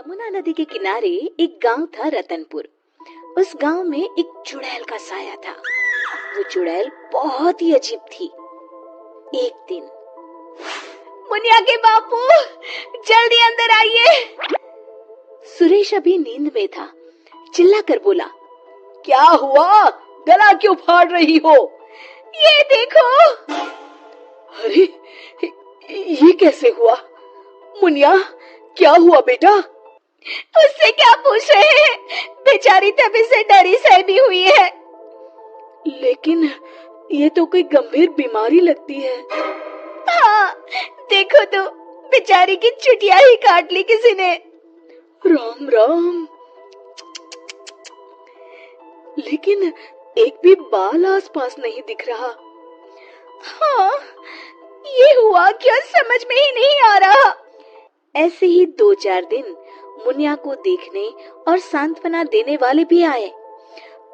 यमुना नदी के किनारे एक गांव था रतनपुर। उस गांव में एक चुड़ैल का साया था। वो चुड़ैल बहुत ही अजीब थी। एक दिन, मुनिया के बापू, जल्दी अंदर आइए। सुरेश अभी नींद में था, चिल्ला कर बोला, क्या हुआ? गला क्यों फाड़ रही हो? ये देखो। अरे, ये कैसे हुआ? मुनिया, क्या हुआ बेटा? उससे क्या पूछ रहे हैं? बेचारी तभी से डरी सहमी हुई है। लेकिन ये तो कोई गंभीर बीमारी लगती है। हाँ, देखो तो, बेचारी की चुटिया ही काट ली किसी ने। राम राम। लेकिन एक भी बाल आसपास नहीं दिख रहा। हाँ, ये हुआ क्या समझ में ही नहीं आ रहा। ऐसे ही 2-4 दिन मुनिया को देखने और सांत्वना देने वाले भी आए।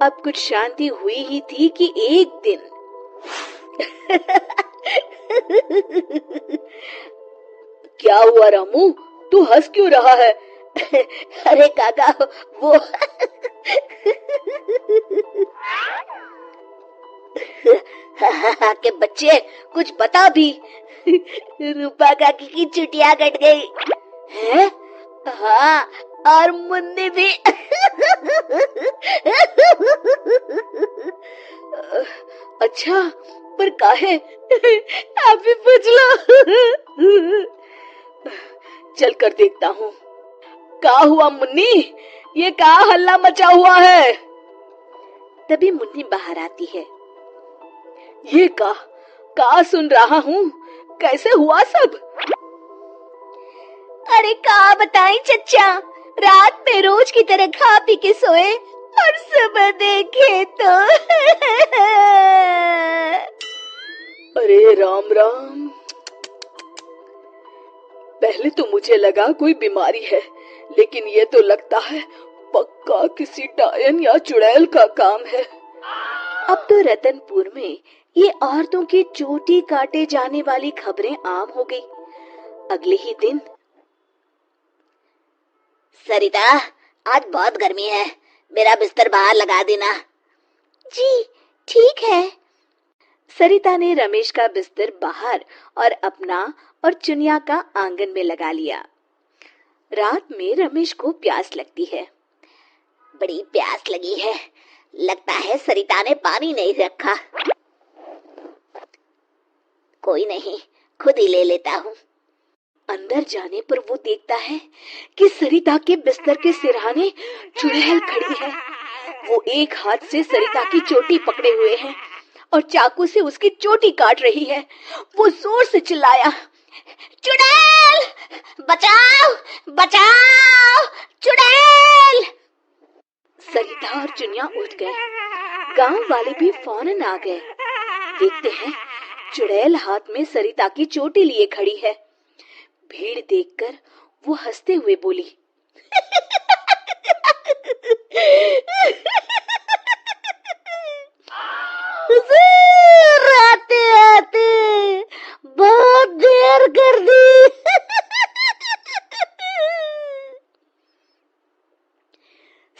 अब कुछ शांति हुई ही थी कि एक दिन क्या हुआ रामू? तू हंस क्यों रहा है? अरे काका, वो के बच्चे, कुछ बता भी। रूपा काकी की चुटिया कट गई है। हाँ, और मुन्नी भी। अच्छा, पर काहे? आप भी पूछ लो। चल कर देखता हूँ। क्या हुआ मुन्नी? ये क्या हल्ला मचा हुआ है? तभी मुन्नी बाहर आती है। ये का सुन रहा हूँ? कैसे हुआ सब? अरे का बताएं चच्चा, रात में रोज की तरह खा पी के सोए और सुबह देखे तो अरे राम राम। पहले तो मुझे लगा कोई बीमारी है, लेकिन ये तो लगता है पक्का किसी डायन या चुड़ैल का काम है। अब तो रतनपुर में ये औरतों की चोटी काटे जाने वाली खबरें आम हो गई। अगले ही दिन, सरिता, आज बहुत गर्मी है, मेरा बिस्तर बाहर लगा देना। जी ठीक है। सरिता ने रमेश का बिस्तर बाहर और अपना और चुनिया का आंगन में लगा लिया। रात में रमेश को प्यास लगती है। बड़ी प्यास लगी है, लगता है सरिता ने पानी नहीं रखा। कोई नहीं, खुद ही ले लेता हूँ। अंदर जाने पर वो देखता है कि सरिता के बिस्तर के सिरहाने चुड़ैल खड़ी है। वो एक हाथ से सरिता की चोटी पकड़े हुए है और चाकू से उसकी चोटी काट रही है। वो जोर से चिल्लाया, चुड़ैल, बचाओ, बचाओ, चुड़ैल। सरिता और चुनिया उठ गए। गांव वाले भी फौरन आ गए। देखते हैं चुड़ैल हाथ में सरिता की चोटी लिए खड़ी है। भीड़ देखकर वो हंसते हुए बोली, आते आते बहुत देर कर दी।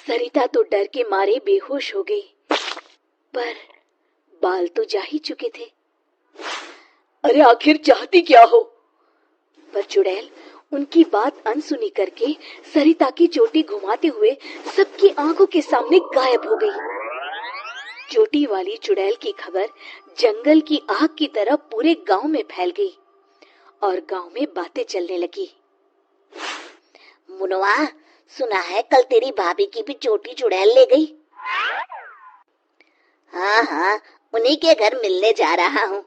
सरिता तो डर के मारे बेहोश हो गई, पर बाल तो जा ही चुके थे। अरे आखिर चाहती क्या हो? पर चुड़ैल उनकी बात अनसुनी करके सरिता की चोटी घुमाते हुए सबकी आंखों के सामने गायब हो गई। चोटी वाली चुड़ैल की खबर जंगल की आग की तरह पूरे गांव में फैल गई और गांव में बातें चलने लगी। मुनवा, सुना है कल तेरी भाभी की भी चोटी चुड़ैल ले गई। हाँ, उन्हीं के घर मिलने जा रहा हूँ।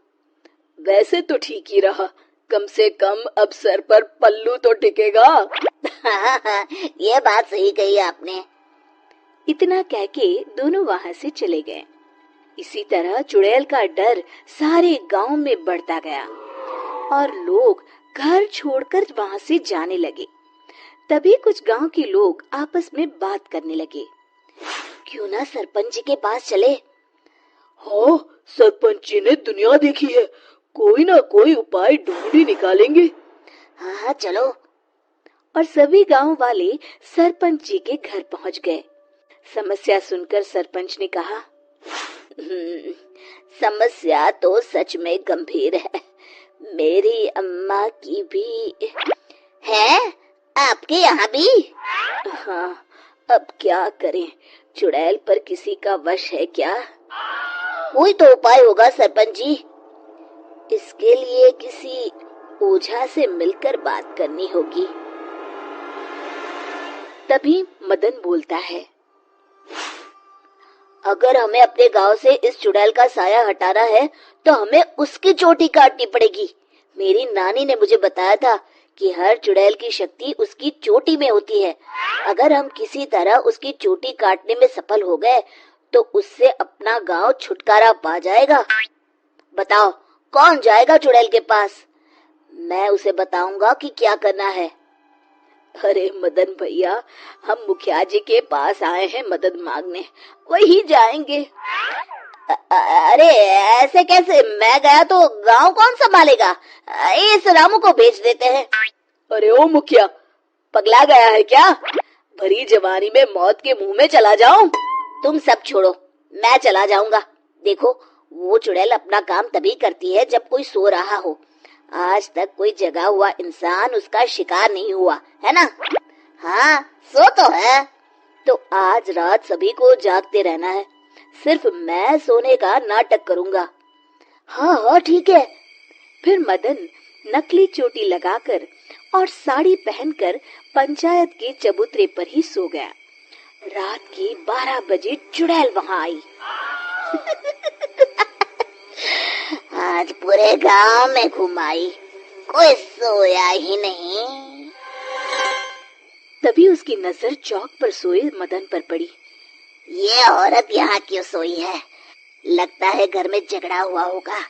वैसे तो ठीक ही रहा, कम से कम अब सर पर पल्लू तो टिकेगा। ये बात सही कही आपने। इतना कह के दोनों वहां से चले गए। इसी तरह चुड़ैल का डर सारे गांव में बढ़ता गया और लोग घर छोड़कर वहां से जाने लगे। तभी कुछ गांव के लोग आपस में बात करने लगे, क्यों ना सरपंच जी के पास चले। हाँ, सरपंच जी ने दुनिया देखी है, कोई ना कोई उपाय ढूंढ ही निकालेंगे। हाँ, चलो। और सभी गांव वाले सरपंच जी के घर पहुंच गए। समस्या सुनकर सरपंच ने कहा, समस्या तो सच में गंभीर है। मेरी अम्मा की भी है, आपके यहाँ भी? हाँ, अब क्या करें, चुड़ैल पर किसी का वश है क्या? कोई तो उपाय होगा सरपंच जी। इसके लिए किसी ओझा से मिलकर बात करनी होगी। तभी मदन बोलता है, अगर हमें अपने गांव से इस चुड़ैल का साया हटाना है तो हमें उसकी चोटी काटनी पड़ेगी। मेरी नानी ने मुझे बताया था कि हर चुड़ैल की शक्ति उसकी चोटी में होती है। अगर हम किसी तरह उसकी चोटी काटने में सफल हो गए तो उससे अपना गांव छुटकारा पा जाएगा। बताओ, कौन जाएगा चुड़ैल के पास? मैं उसे बताऊंगा कि क्या करना है। अरे मदन भैया, हम मुखिया जी के पास आए हैं मदद मांगने, वही जाएंगे। अरे ऐसे कैसे? मैं गया तो गांव कौन संभालेगा? इस रामू को भेज देते हैं। अरे ओ मुखिया, पगला गया है क्या? भरी जवानी में मौत के मुंह में चला जाऊं? तुम सब छोड़ो, मैं चला जाऊंगा। देखो, वो चुड़ैल अपना काम तभी करती है जब कोई सो रहा हो। आज तक कोई जगा हुआ इंसान उसका शिकार नहीं हुआ है ना? हाँ, सो तो है। तो आज रात सभी को जागते रहना है, सिर्फ मैं सोने का नाटक करूंगा। हाँ हाँ ठीक है। फिर मदन नकली चोटी लगाकर और साड़ी पहनकर पंचायत के चबूतरे पर ही सो गया। रात के 12 बजे चुड़ैल वहां आई। आज पूरे गांव में घुमाई, कोई सोया ही नहीं। तभी उसकी नजर चौक पर सोए मदन पर पड़ी। ये औरत यहाँ क्यों सोई है? लगता है घर में झगड़ा हुआ होगा।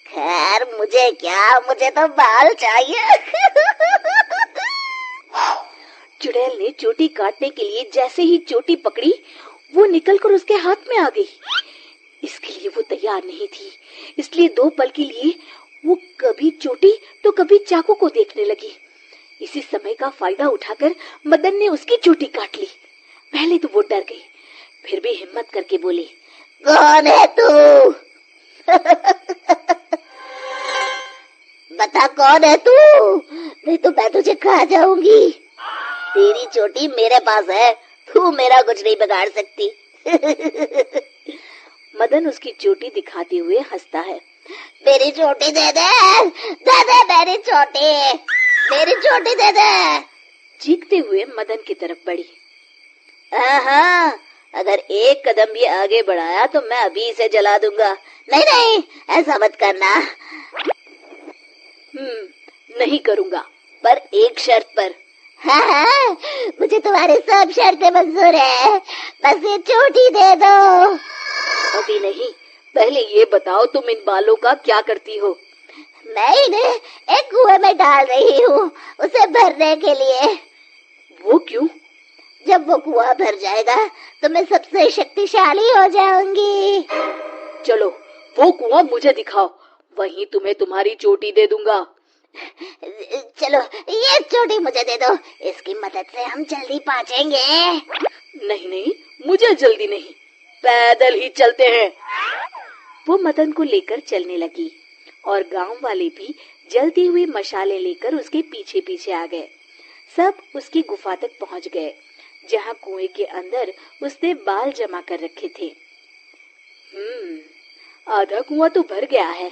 खैर मुझे क्या, मुझे तो बाल चाहिए। चुड़ैल ने चोटी काटने के लिए जैसे ही चोटी पकड़ी, वो निकलकर उसके हाथ में आ गई। इसके लिए वो तैयार नहीं थी, इसलिए 2 पल के लिए वो कभी चोटी तो कभी चाकू को देखने लगी। इसी समय का फायदा उठाकर मदन ने उसकी चोटी काट ली। पहले तो वो डर गई, फिर भी हिम्मत करके बोली, कौन है तू? बता कौन है तू, नहीं तो मैं तुझे खा जाऊंगी। तेरी चोटी मेरे पास है, तू मेरा कुछ नहीं बिगाड़ सकती। मदन उसकी चोटी दिखाते हुए हंसता है। मेरी चोटी दे दे, दे दे मेरी चोटी, मेरी चोटी दे दे। चीखते हुए मदन की तरफ बढ़ी। हाँ, अगर एक कदम भी आगे बढ़ाया तो मैं अभी इसे जला दूंगा। नहीं नहीं, ऐसा मत करना। नहीं करूंगा, पर एक शर्त पर। हाँ, मुझे तुम्हारी सब शर्तें मंजूर है, बस ये चोटी दे दो। अभी नहीं, पहले ये बताओ तुम इन बालों का क्या करती हो? मैं इन्हें एक कुएं में डाल रही हूँ, उसे भरने के लिए। वो क्यों? जब वो कुआं भर जाएगा तो मैं सबसे शक्तिशाली हो जाऊंगी। चलो, वो कुआं मुझे दिखाओ, वहीं तुम्हें तुम्हारी चोटी दे दूंगा। चलो, ये चोटी मुझे दे दो, इसकी मदद से हम जल्दी पहुंचेंगे। नहीं नहीं, मुझे जल्दी नहीं, पैदल ही चलते हैं। वो मदन को लेकर चलने लगी और गांव वाले भी जलती हुई मशालें लेकर उसके पीछे पीछे आ गए। सब उसकी गुफा तक पहुंच गए, जहां कुएं के अंदर उसने बाल जमा कर रखे थे। आधा कुआं तो भर गया है।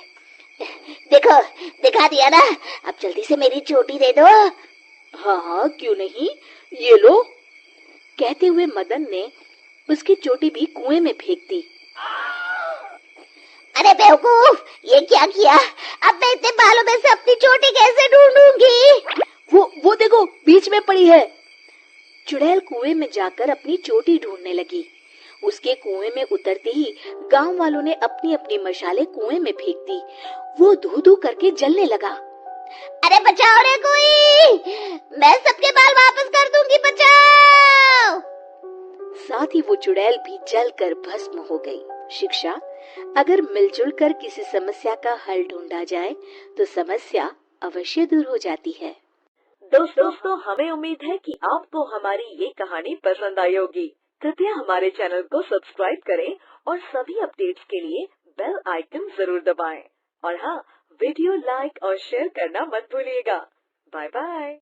देखो, दिखा दिया ना, अब जल्दी से मेरी चोटी दे दो। हाँ हाँ, क्यों नहीं, ये लो। कहते हुए मदन ने उसकी चोटी भी कुएं में फेंक दी। अरे बेवकूफ, ये क्या किया? अब मैं इतने बालों में से अपनी चोटी कैसे ढूंढूंगी? वो देखो, बीच में पड़ी है। चुड़ैल कुएं में जाकर अपनी चोटी ढूंढने लगी। उसके कुएं में उतरते ही गांव वालों ने अपनी अपनी मशालें कुएं में फेंक दी। वो धू धू करके जलने लगा। अरे बचाओ रे कोई, मैं सबके बाल वापस कर दूंगी, बचाओ। साथ ही वो चुड़ैल भी जलकर भस्म हो गई। शिक्षा: अगर मिलजुल कर किसी समस्या का हल ढूंढा जाए तो समस्या अवश्य दूर हो जाती है। दोस्तों, हमें उम्मीद है कि आपको हमारी ये कहानी पसंद आई होगी। कृपया हमारे चैनल को सब्सक्राइब करें और सभी अपडेट्स के लिए बेल आइकन जरूर दबाएं। और हाँ, वीडियो लाइक और शेयर करना मत भूलिएगा। Bye bye.